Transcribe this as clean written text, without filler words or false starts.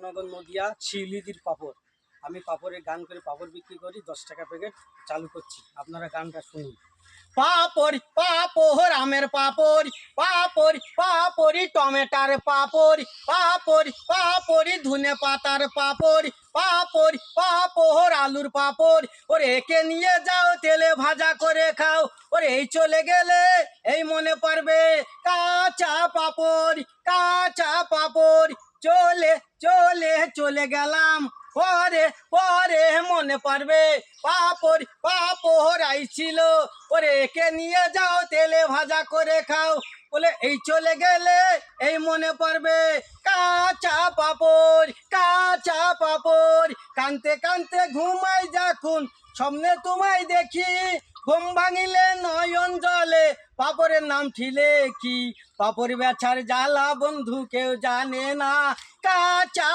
মুরাদনগর নদিয়া শিউলিদির পাপড়। আমি পাপড়ের গান করে পাপড় বিক্রি করি, 10 টাকা প্যাকেট চালু করছি। আপনারা গানটা শুনুন। পাপড় পাপড় আমের পাপড়, পাপড় পাপড়ি টমেটার পাপড়, পাপড় পাপড়ি ধনে পাতার পাপড়, পাপড় পাপড় আলুর পাপড়। ওরে একে নিয়ে যাও তেলে ভাজা করে খাও। ওরে এই চলে গেলে এই মনে পড়বে কাঁচা পাপড়, কাঁচা পাপড়। চলে চলে চলে গেলাম, পরে পরে মনে পড়বে পাপড় পাপড় আইছিল। ওরে একে নিয়ে যাও তেলে ভাজা করে খাও। বলে এই চলে গেলে এই মনে পড়বে কাঁচা পাপড়, কাঁচা পাপড়। কানতে কানতে ঘুমাই যখন স্বপ্নে তোমায় দেখি, ঘুম ভাঙিলে নয়ন জলে পাপড়ের নাম ঠিলে কি। পাপড় বেচার জ্বালা বন্ধু কেউ জানে না, কাঁচা